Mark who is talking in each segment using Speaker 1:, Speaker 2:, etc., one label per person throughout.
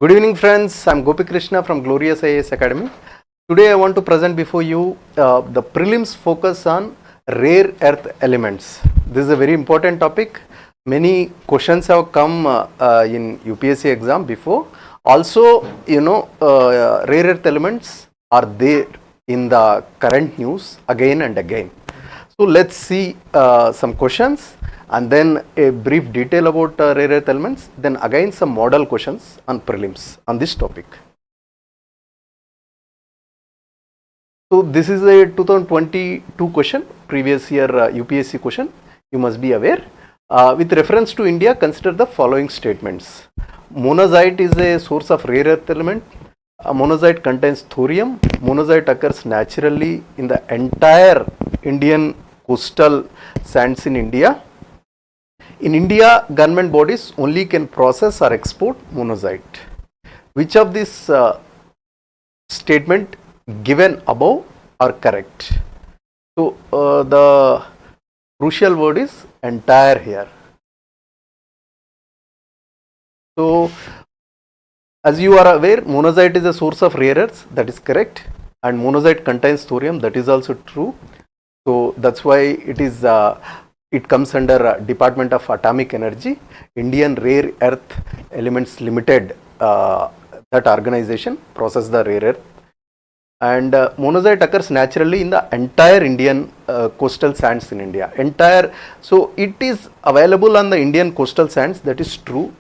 Speaker 1: Good evening friends, I am Gopi Krishna from Glorious IAS Academy. Today I want to present before you the prelims focus on rare earth elements. This is a very important topic. Many questions have come in UPSC exam before. Also, rare earth elements are there in the current news again and again. So let's see some questions and then a brief detail about rare earth elements, then again some model questions on prelims on this topic. So this is a 2022 question, previous year UPSC question, you must be aware. With reference to India, consider the following statements. Monazite is a source of rare earth element. Monazite contains thorium. Monazite occurs naturally in the entire Indian coastal sands in India. In India, government bodies only can process or export monazite. Which of these statement given above are correct? So, the crucial word is entire here. So, as you are aware, monazite is a source of rare earths, that is correct, and monazite contains thorium, that is also true. So, that's why it is it comes under Department of Atomic Energy, Indian Rare Earth Elements Limited, that organization process the rare earth. And monazite occurs naturally in the entire Indian coastal sands in India. So it is available on the Indian coastal sands, that is true.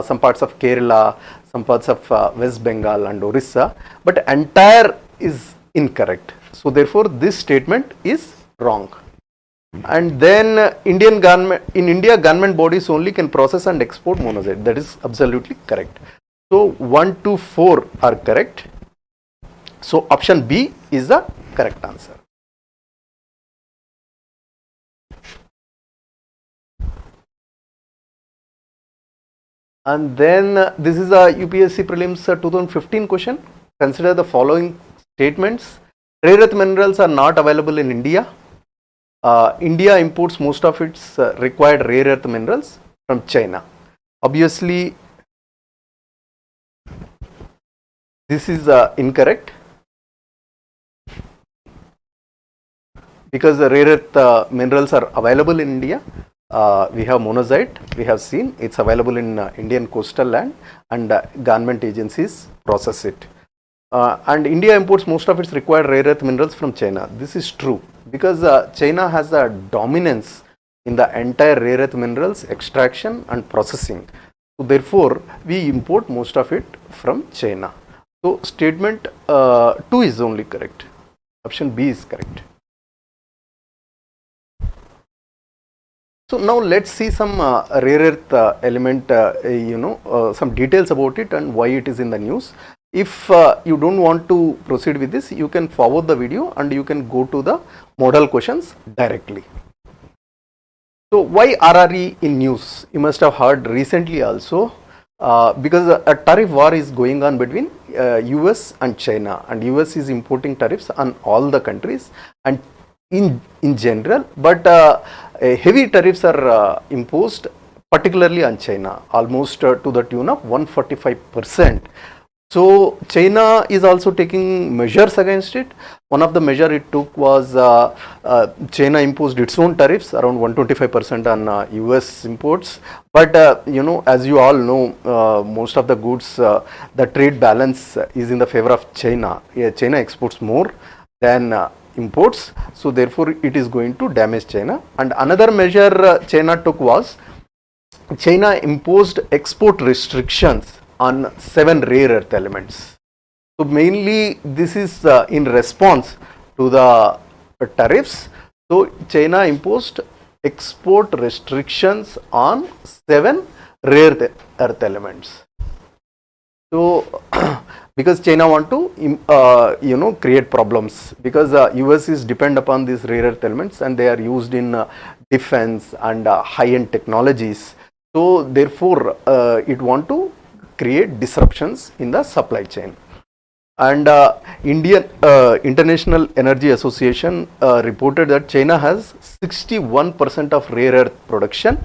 Speaker 1: Some parts of Kerala, some parts of West Bengal and Orissa, but entire is incorrect. So therefore this statement is wrong. And then in India, government bodies only can process and export monazite. That is absolutely correct. So 1 to 4 are correct. So option B is the correct answer. And then this is a UPSC Prelims 2015 question. Consider the following statements. Rare earth minerals are not available in India. India imports most of its required rare earth minerals from China. Obviously, this is incorrect, because the rare earth minerals are available in India. We have monazite, we have seen it's available in Indian coastal land, and government agencies process it. And India imports most of its required rare earth minerals from China. This is true, because China has a dominance in the entire rare earth minerals extraction and processing. So therefore, we import most of it from China. So statement 2 is only correct. Option B is correct. So now let's see some rare earth element, some details about it and why it is in the news. If you don't want to proceed with this, you can forward the video and you can go to the model questions directly. So why RRE in news? You must have heard recently also, because a tariff war is going on between US and China, and US is importing tariffs on all the countries and in general, but heavy tariffs are imposed particularly on China, almost to the tune of 145%. So China is also taking measures against it. One of the measures it took was China imposed its own tariffs around 125% on US imports. But as you all know, most of the goods, the trade balance is in the favor of China. China exports more than imports, so therefore it is going to damage China. And another measure China took was China imposed export restrictions on 7 rare earth elements. So mainly this is in response to the tariffs. So China imposed export restrictions on 7 rare earth elements. So because China want to create problems, because US is depend upon these rare earth elements and they are used in defense and high-end technologies. So therefore it want to create disruptions in the supply chain. And Indian International Energy Association reported that China has 61% of rare earth production,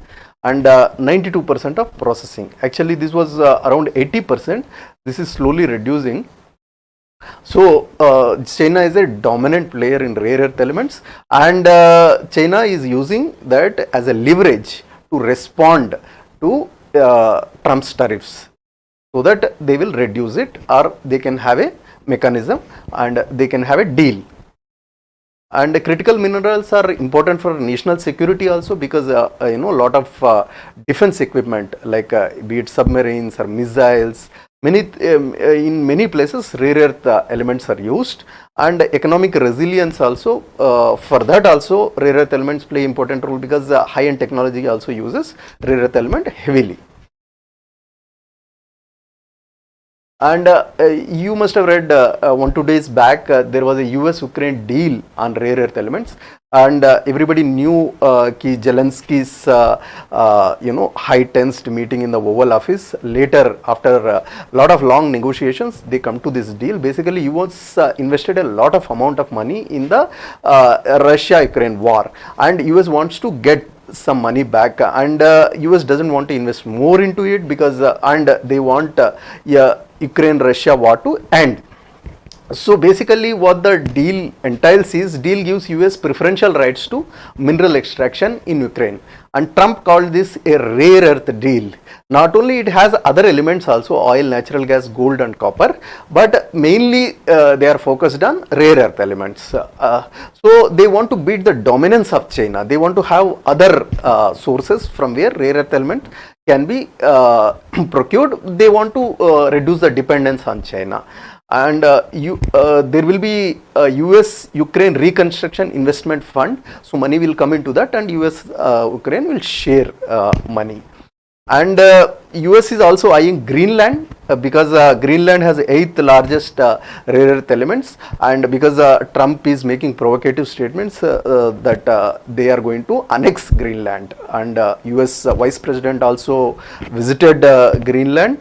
Speaker 1: and 92% of processing. Actually, this was around 80%. This is slowly reducing. So China is a dominant player in rare earth elements, and China is using that as a leverage to respond to Trump's tariffs, so that they will reduce it, or they can have a mechanism and they can have a deal. And critical minerals are important for national security also, because a lot of defense equipment, like be it submarines or missiles, in many places rare earth elements are used, and economic resilience also, for that also rare earth elements play important role, because high-end technology also uses rare earth element heavily. And you must have read 1-2 days back, there was a US-Ukraine deal on rare earth elements, and everybody knew ki Zelensky's high-tensed meeting in the Oval Office. Later, after a lot of long negotiations, they come to this deal. Basically, US invested a lot of amount of money in the Russia-Ukraine war, and US wants to get some money back, and US doesn't want to invest more into it, because and they want Ukraine-Russia war to end. So basically what the deal entails is, deal gives US preferential rights to mineral extraction in Ukraine, and Trump called this a rare earth deal. Not only it has other elements also, oil, natural gas, gold and copper, but mainly they are focused on rare earth elements. So they want to beat the dominance of China. They want to have other sources from where rare earth element can be procured. They want to reduce the dependence on China. And there will be a US-Ukraine Reconstruction Investment Fund, so money will come into that, and US-Ukraine will share money. And US is also eyeing Greenland, because Greenland has the 8th largest rare earth elements, and because Trump is making provocative statements that they are going to annex Greenland, and US Vice President also visited Greenland.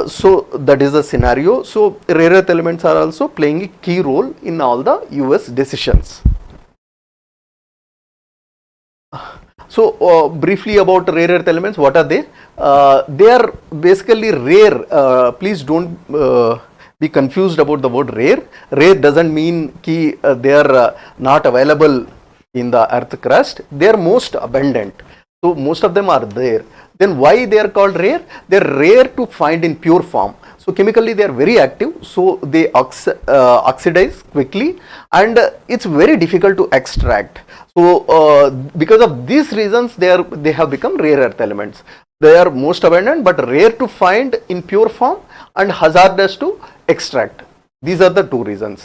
Speaker 1: So that is the scenario. So rare earth elements are also playing a key role in all the US decisions. So briefly about rare earth elements, what are they? They are basically rare. Please don't be confused about the word rare. Rare doesn't mean ki they are not available in the earth crust. They are most abundant. So most of them are there. Then why they are called rare? They are rare to find in pure form. So chemically they are very active, so they oxidize quickly, and it's very difficult to extract. So because of these reasons, they have become rare earth elements. They are most abundant but rare to find in pure form, and hazardous to extract. These are the two reasons.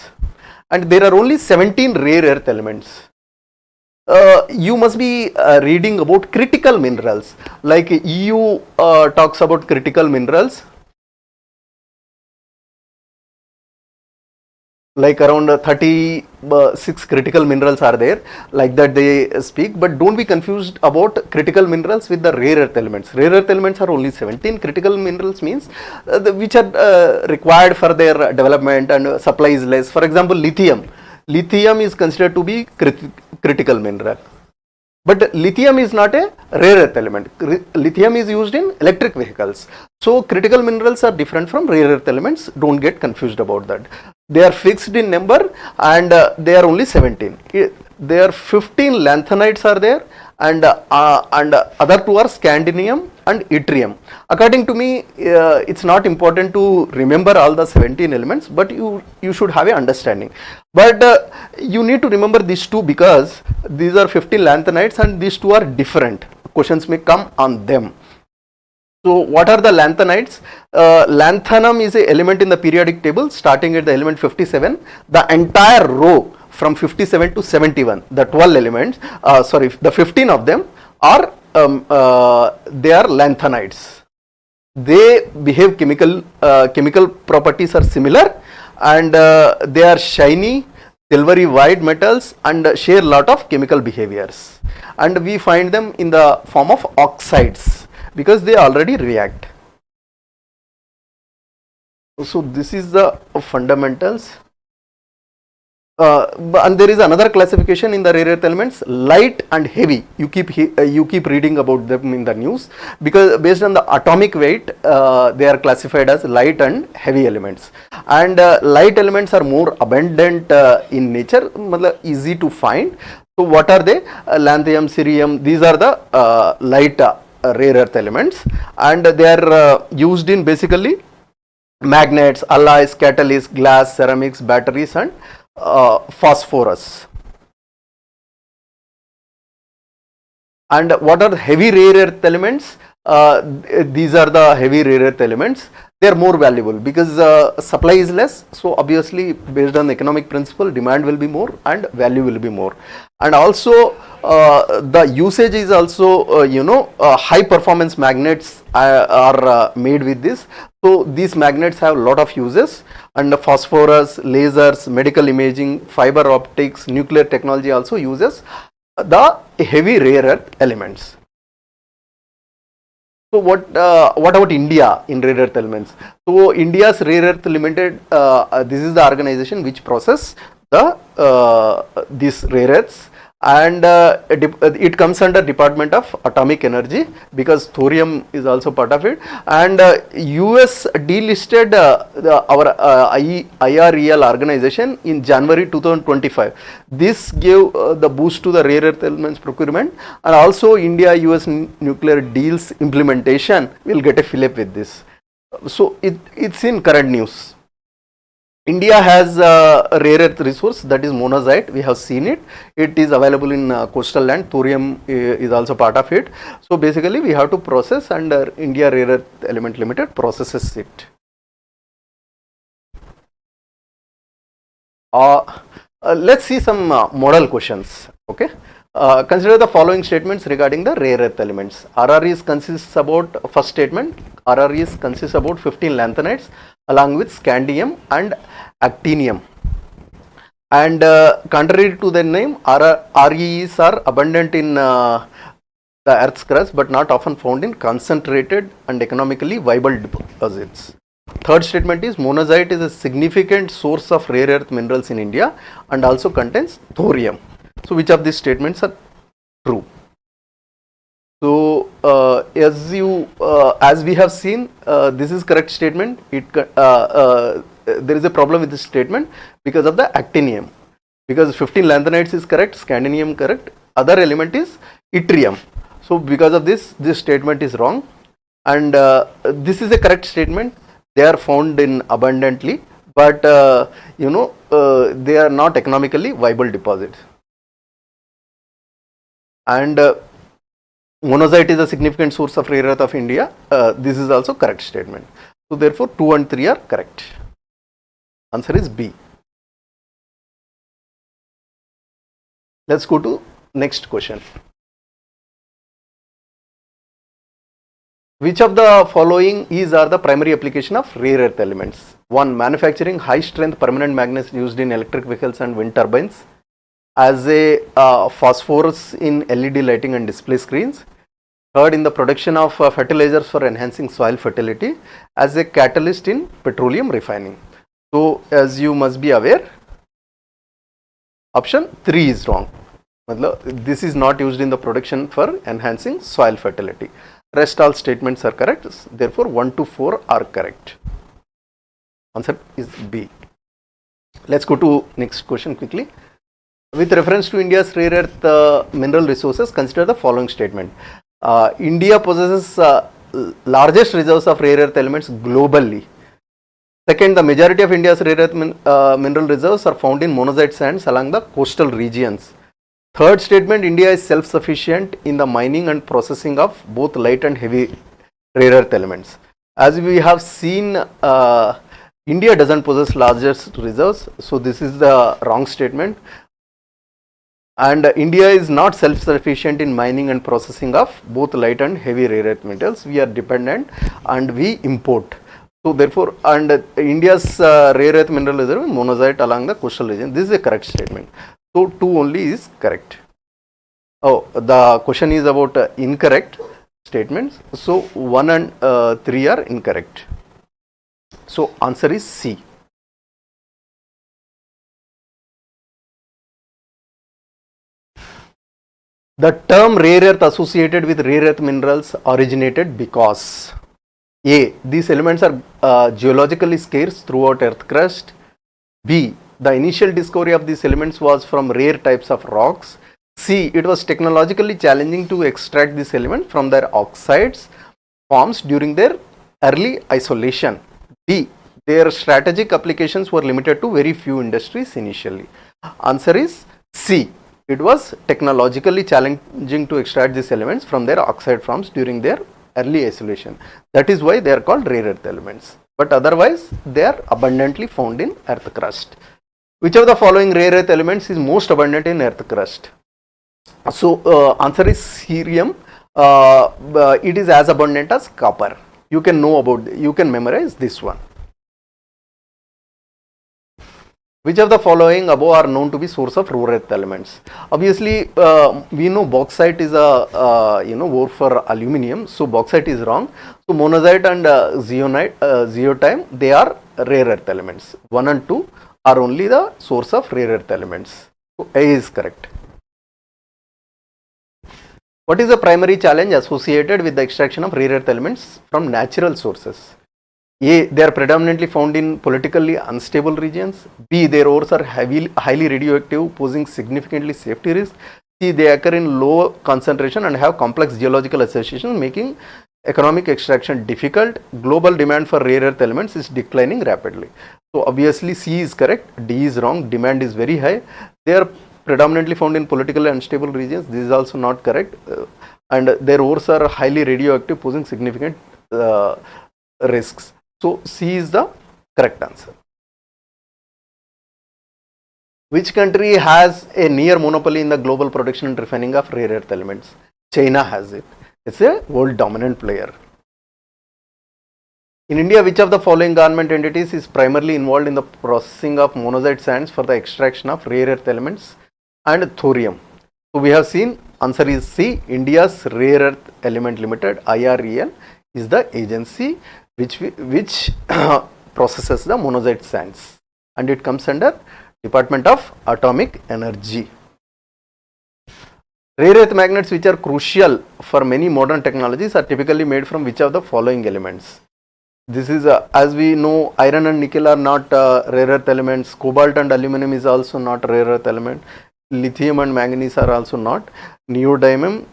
Speaker 1: And there are only 17 rare earth elements. You must be reading about critical minerals, like EU talks about critical minerals, like around 36 critical minerals are there, like that they speak. But don't be confused about critical minerals with the rare earth elements. Rare earth elements are only 17. Critical minerals means which are required for their development, and supply is less. For example, lithium. Lithium is considered to be critical mineral. But lithium is not a rare earth element. Lithium is used in electric vehicles. So critical minerals are different from rare earth elements. Don't get confused about that. They are fixed in number, and they are only 17. There are 15 lanthanides are there, and other two are scandium and yttrium. According to me, it's not important to remember all the 17 elements, but you should have an understanding. But you need to remember these two, because these are 15 lanthanides and these two are different. Questions may come on them. So what are the lanthanides? Lanthanum is an element in the periodic table starting at the element 57. The entire row from 57 to 71, the 12 elements, the 15 of them are they are lanthanides. They behave chemical properties are similar, and they are shiny, silvery white metals, and share lot of chemical behaviors. And we find them in the form of oxides, because they already react. So this is the fundamentals. And there is another classification in the rare earth elements, light and heavy. You keep reading about them in the news, because based on the atomic weight, they are classified as light and heavy elements. And light elements are more abundant in nature, easy to find. So what are they? Lanthanum, cerium, these are the light rare earth elements, and they are used in basically magnets, alloys, catalysts, glass, ceramics, batteries, and phosphorus. And what are the heavy rare earth elements? These are the heavy rare earth elements. They are more valuable because supply is less. So obviously, based on the economic principle, demand will be more and value will be more. And also, the usage is also high performance magnets are made with this. So these magnets have a lot of uses, and phosphorus, lasers, medical imaging, fiber optics, nuclear technology also uses the heavy rare earth elements. So what about India in rare earth elements? So India's Rare Earth Limited, this is the organization which process the these rare earths, and it comes under Department of Atomic Energy, because thorium is also part of it. And US delisted our IREL organization in January 2025. This gave the boost to the rare earth elements procurement, and also India US nuclear deals implementation will get a fillip with this. So it's in current news. India has a rare earth resource, that is monazite. We have seen it. It is available in coastal land. Thorium is also part of it. So basically, we have to process, and India Rare Earth Element Limited processes it. Let's see some model questions. Okay. Consider the following statements regarding the rare earth elements. RREs consists about, first statement, RREs consists about 15 lanthanides along with scandium and actinium. And contrary to their name, REEs are abundant in the earth's crust, but not often found in concentrated and economically viable deposits. Third statement is monazite is a significant source of rare earth minerals in India and also contains thorium. So which of these statements are true? So as we have seen, this is correct statement. There is a problem with this statement because of the actinium. Because 15 lanthanides is correct, scandium correct, other element is yttrium. So because of this statement is wrong, and this is a correct statement. They are found in abundantly, but they are not economically viable deposits. And monazite is a significant source of rare earth of India. This is also correct statement. So therefore 2 and 3 are correct. Answer is B. Let's go to next question. Which of the following are the primary application of rare earth elements? 1. Manufacturing high strength permanent magnets used in electric vehicles and wind turbines, as a phosphorus in LED lighting and display screens. Third, in the production of fertilizers for enhancing soil fertility, as a catalyst in petroleum refining. So as you must be aware, option 3 is wrong. This is not used in the production for enhancing soil fertility. Rest all statements are correct. Therefore 1 to 4 are correct. Answer is B. Let's go to next question quickly. With reference to India's rare earth mineral resources, consider the following statement. India possesses largest reserves of rare earth elements globally. Second, the majority of India's rare earth mineral reserves are found in monazite sands along the coastal regions. Third statement, India is self-sufficient in the mining and processing of both light and heavy rare earth elements. As we have seen, India doesn't possess largest reserves, so this is the wrong statement. And India is not self-sufficient in mining and processing of both light and heavy rare earth metals. We are dependent and we import. So therefore, and India's rare earth mineral reserve is monazite along the coastal region. This is a correct statement. So 2 only is correct. Oh, the question is about incorrect statements. So 1 and 3 are incorrect. So answer is C. The term rare earth associated with rare earth minerals originated because A. These elements are geologically scarce throughout earth crust. B. The initial discovery of these elements was from rare types of rocks. C. It was technologically challenging to extract these elements from their oxides forms during their early isolation. D. Their strategic applications were limited to very few industries initially. Answer is C. It was technologically challenging to extract these elements from their oxide forms during their early isolation. That is why they are called rare earth elements. But otherwise, they are abundantly found in earth crust. Which of the following rare earth elements is most abundant in earth crust? So, answer is cerium. It is as abundant as copper. You can know about, you can memorize this one. Which of the following above are known to be source of rare earth elements? Obviously, we know bauxite is a ore for aluminium, so bauxite is wrong. So monazite and zeolite, they are rare earth elements. 1 and 2 are only the source of rare earth elements. So A is correct. What is the primary challenge associated with the extraction of rare earth elements from natural sources? A. They are predominantly found in politically unstable regions. B. Their ores are highly radioactive, posing significantly safety risks. C. They occur in low concentration and have complex geological associations, making economic extraction difficult. Global demand for rare earth elements is declining rapidly. So obviously C is correct. D is wrong. Demand is very high. They are predominantly found in politically unstable regions. This is also not correct. And their ores are highly radioactive, posing significant risks. So C is the correct answer. Which country has a near monopoly in the global production and refining of rare earth elements? China has it. It's a world dominant player. In India, which of the following government entities is primarily involved in the processing of monazite sands for the extraction of rare earth elements and thorium? So we have seen answer is C. India's Rare Earth Element Limited, IREL, is the agency which processes the monazite sands, and it comes under Department of Atomic Energy. Rare earth magnets which are crucial for many modern technologies are typically made from which of the following elements? This is as we know, iron and nickel are not rare earth elements. Cobalt and aluminum is also not rare earth element. Lithium and manganese are also not. Neodymium,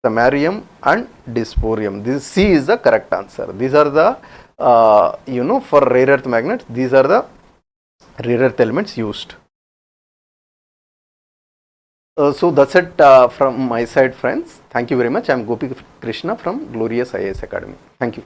Speaker 1: samarium and dysprosium. This C is the correct answer. These are the for rare earth magnets, these are the rare earth elements used. So that's it from my side, friends. Thank you very much. I am Gopi Krishna from Glorious IAS Academy. Thank you.